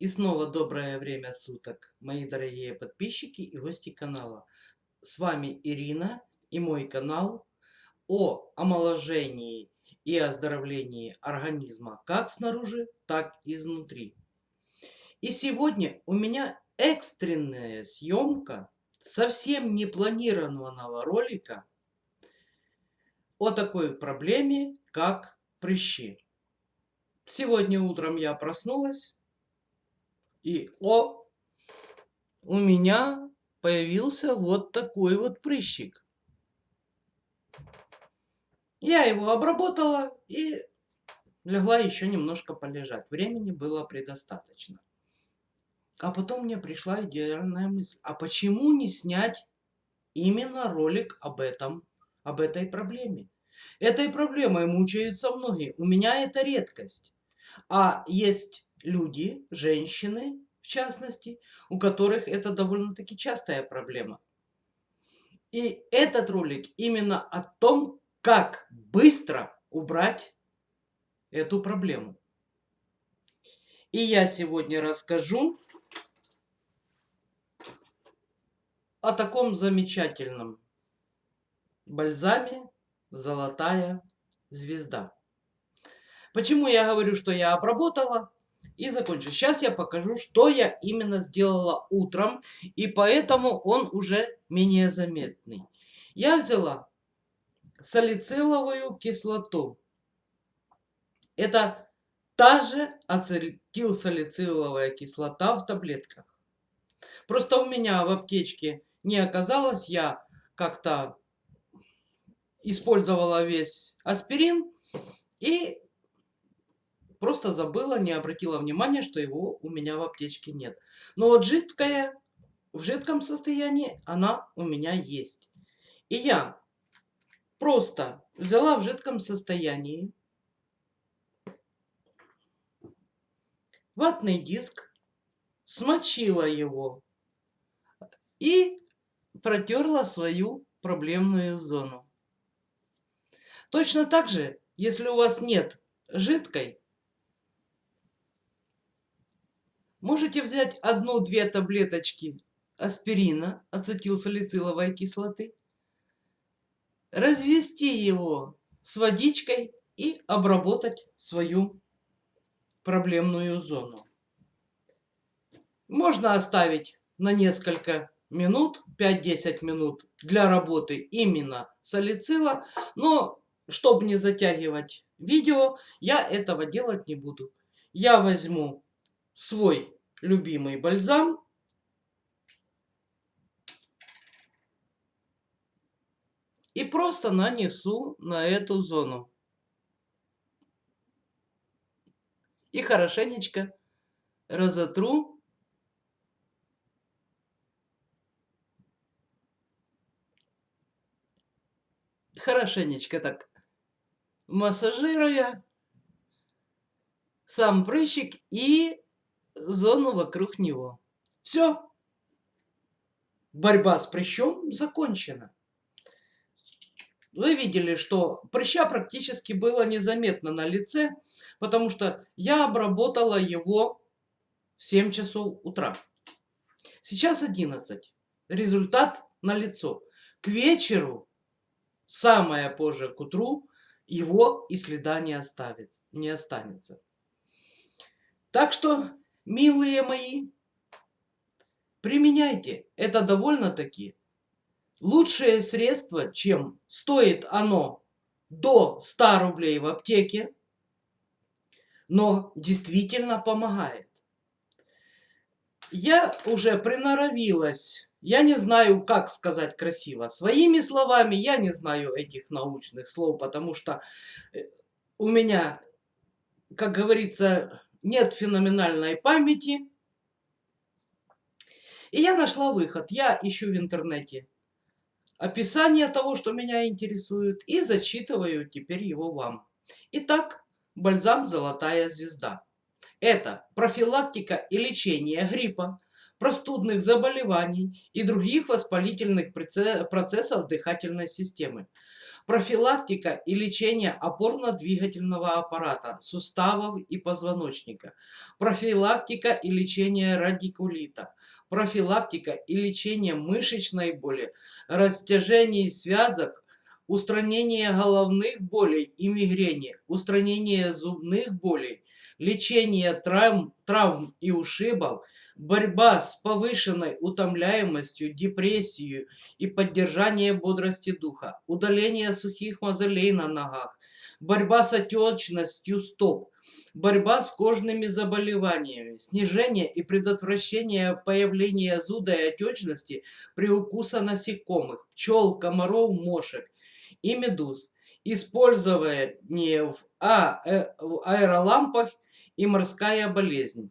И снова доброе время суток, мои дорогие подписчики и гости канала. С вами Ирина и мой канал о омоложении и оздоровлении организма как снаружи, так и изнутри. И сегодня у меня экстренная съемка совсем не планированного ролика о такой проблеме, как прыщи. Сегодня утром я проснулась и у меня появился вот такой вот прыщик. Я его обработала и легла еще немножко полежать. Времени было предостаточно. А потом мне пришла идеальная мысль. А почему не снять именно ролик об этой проблеме? Этой проблемой мучаются многие. У меня это редкость. А есть люди, женщины в частности, у которых это довольно-таки частая проблема. И этот ролик именно о том, как быстро убрать эту проблему. И я сегодня расскажу о таком замечательном бальзаме «Золотая звезда». Почему я говорю, что я обработала и закончу? Сейчас я покажу, что я именно сделала утром, и поэтому он уже менее заметный. Я взяла салициловую кислоту. Это та же ацетилсалициловая кислота в таблетках. Просто у меня в аптечке не оказалось, я как-то использовала весь аспирин и просто забыла, не обратила внимания, что его у меня в аптечке нет. Но вот в жидком состоянии она у меня есть. И я просто взяла в жидком состоянии ватный диск, смочила его и протерла свою проблемную зону. Точно так же, если у вас нет жидкой, можете взять 1-2 таблеточки аспирина, ацетилсалициловой кислоты, развести его с водичкой и обработать свою проблемную зону. Можно оставить на несколько минут, 5-10 минут для работы именно салицила, но чтобы не затягивать видео, я этого делать не буду. Я возьму свой любимый бальзам и просто нанесу на эту зону. И хорошенечко разотру хорошенечко так массажируя сам прыщик и зону вокруг него. Все, борьба с прыщом закончена. Вы видели, что прыща практически было незаметно на лице, потому что я обработала его в 7 часов утра. Сейчас 11. Результат налицо. К вечеру, самое позже к утру, его и следа не останется. Так что, милые мои, применяйте. Это довольно-таки лучшее средство, чем стоит оно до 100 рублей в аптеке, но действительно помогает. Я уже приноровилась, я не знаю, как сказать красиво, своими словами, я не знаю этих научных слов, потому что у меня, как говорится, нет феноменальной памяти. И я нашла выход. Я ищу в интернете описание того, что меня интересует, и зачитываю теперь его вам. Итак, бальзам «Золотая звезда». Это профилактика и лечение гриппа, простудных заболеваний и других воспалительных процессов дыхательной системы. профилактика и лечение опорно-двигательного аппарата, суставов и позвоночника, профилактика и лечение радикулита, профилактика и лечение мышечной боли, растяжений связок, устранение головных болей и мигрени, устранение зубных болей, лечение травм и ушибов, борьба с повышенной утомляемостью, депрессией и поддержание бодрости духа, удаление сухих мозолей на ногах, борьба с отечностью стоп, борьба с кожными заболеваниями, снижение и предотвращение появления зуда и отечности при укусе насекомых, пчел, комаров, мошек и медуз, использование в аэролампах и морская болезнь.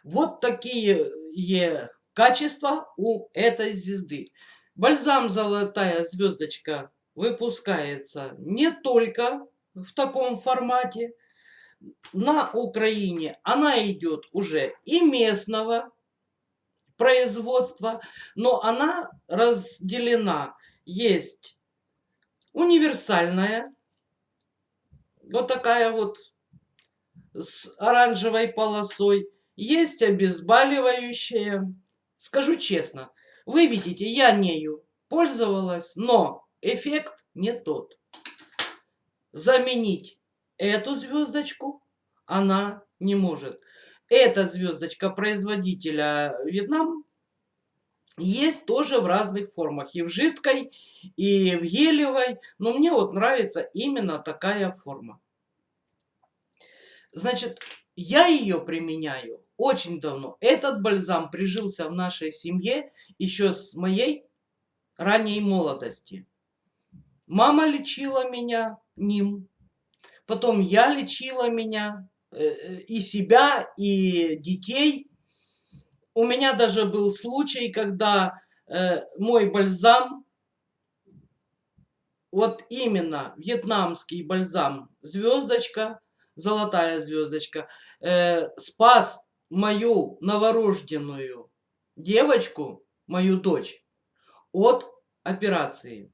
Вот такие качества у этой звезды. Бальзам «Золотая звездочка» выпускается не только в таком формате. На Украине она идет уже и местного производства, но она разделена. Есть универсальная, вот такая вот с оранжевой полосой. Есть обезболивающая. Скажу честно, вы видите, я нею пользовалась, но эффект не тот. Заменить эту звездочку она не может. Эта звездочка производителя Вьетнам есть тоже в разных формах. И в жидкой, и в гелевой. Но мне вот нравится именно такая форма. Значит, я ее применяю очень давно. Этот бальзам прижился в нашей семье еще с моей ранней молодости. Мама лечила меня ним. Потом я лечила меня, и себя, и детей. У меня даже был случай, когда мой бальзам, вот именно вьетнамский бальзам «Звездочка», «Золотая звездочка», спас мою новорожденную девочку, мою дочь, от операции.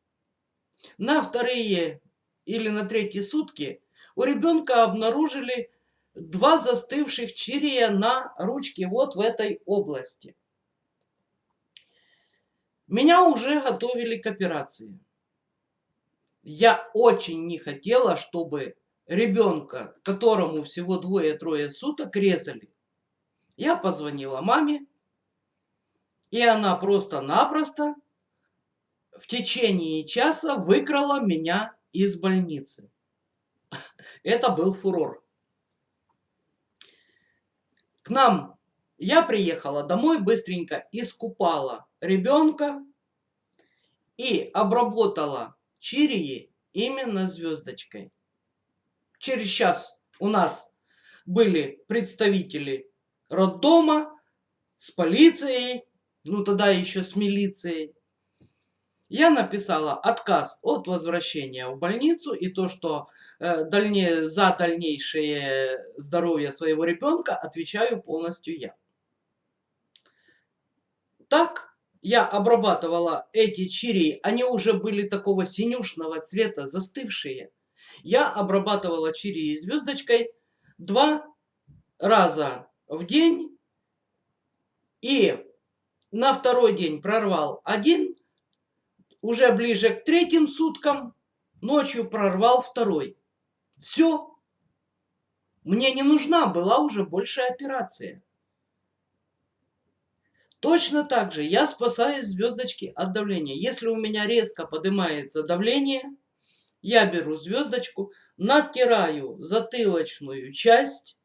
На вторые или на третьи сутки у ребенка обнаружили 2 застывших чирия на ручке вот в этой области. Меня уже готовили к операции. Я очень не хотела, чтобы ребенка, которому всего 2-3 суток, резали. Я позвонила маме, и она просто-напросто в течение часа выкрала меня из больницы. Это был фурор. К нам я приехала домой, быстренько искупала ребенка и обработала чирии именно звездочкой. Через час у нас были представители роддома с полицией, ну тогда еще с милицией. Я написала отказ от возвращения в больницу и то, что за дальнейшее здоровье своего ребенка отвечаю полностью я. Так я обрабатывала эти чирии, они уже были такого синюшного цвета, застывшие. Я обрабатывала чирии звездочкой 2 раза в день, и на второй день прорвал 1, уже ближе к 3 суткам ночью прорвал 2. Все. Мне не нужна была уже больше операция. Точно так же я спасаю звездочки от давления. Если у меня резко поднимается давление, я беру звездочку, натираю затылочную часть,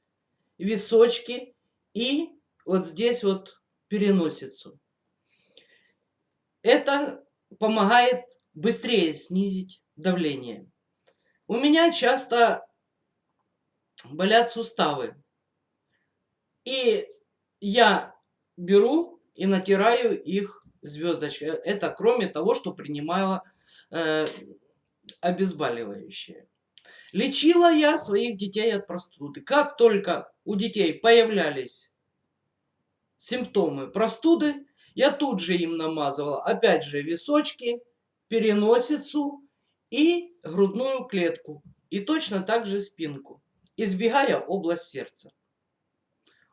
височки и вот здесь вот переносицу. Это помогает быстрее снизить давление. У меня часто болят суставы. И я беру и натираю их звездочкой. Это кроме того, что принимала обезболивающее. Лечила я своих детей от простуды. Как только у детей появлялись симптомы простуды, я тут же им намазывала, опять же, височки переносицу и грудную клетку. И точно так же спинку, избегая область сердца.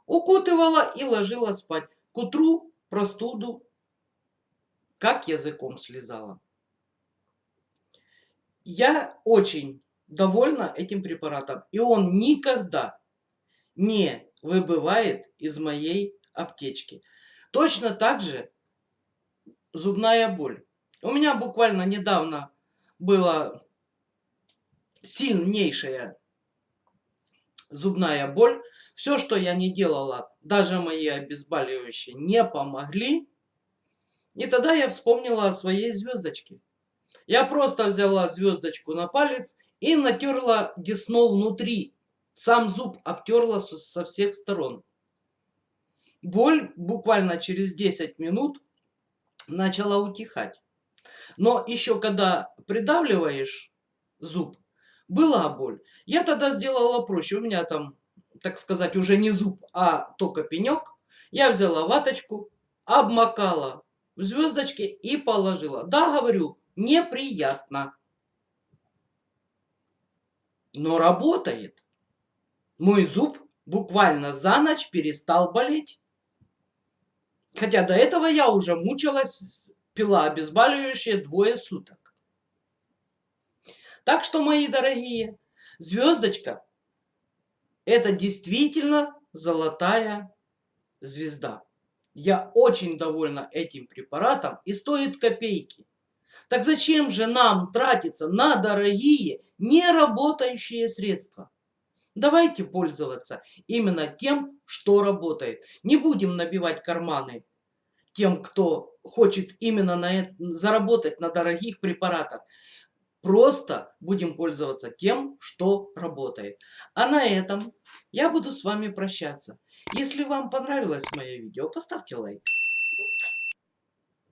Укутывала и ложила спать. К утру простуду как языком слезала. Я очень довольна этим препаратом. И он никогда не выбывает из моей аптечки. Точно так же зубная боль. У меня буквально недавно была сильнейшая зубная боль. Все, что я не делала, даже мои обезболивающие, не помогли. И тогда я вспомнила о своей звездочке. Я просто взяла звездочку на палец и натерла десну внутри. Сам зуб обтерла со всех сторон. Боль буквально через 10 минут начала утихать. Но еще когда придавливаешь зуб, была боль. Я тогда сделала проще. У меня там, так сказать, уже не зуб, а только пенек. Я взяла ваточку, обмакала в звездочки и положила. Да, говорю, неприятно. Но работает. Мой зуб буквально за ночь перестал болеть. Хотя до этого я уже мучилась, пила обезболивающее 2 суток. Так что, мои дорогие, звездочка — это действительно золотая звезда. Я очень довольна этим препаратом и стоит копейки. Так зачем же нам тратиться на дорогие, неработающие средства? Давайте пользоваться именно тем, что работает. Не будем набивать карманы тем, кто хочет именно заработать на дорогих препаратах. Просто будем пользоваться тем, что работает. А на этом я буду с вами прощаться. Если вам понравилось мое видео, поставьте лайк.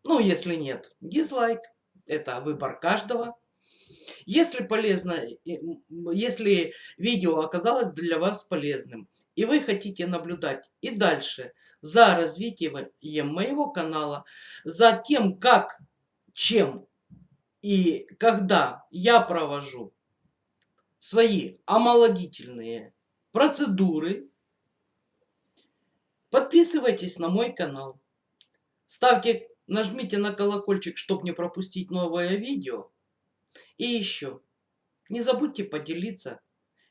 Ну, если нет, дизлайк. Это выбор каждого. Если если видео оказалось для вас полезным, и вы хотите наблюдать и дальше за развитием моего канала, за тем, как, чем и когда я провожу свои омолодительные процедуры, подписывайтесь на мой канал. Нажмите на колокольчик, чтобы не пропустить новое видео. И еще, не забудьте поделиться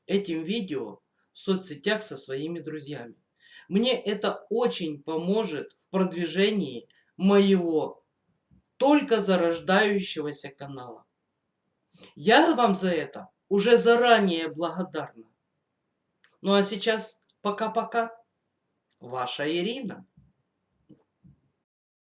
этим видео в соцсетях со своими друзьями. Мне это очень поможет в продвижении моего только зарождающегося канала. Я вам за это уже заранее благодарна. Ну а сейчас пока-пока. Ваша Ирина.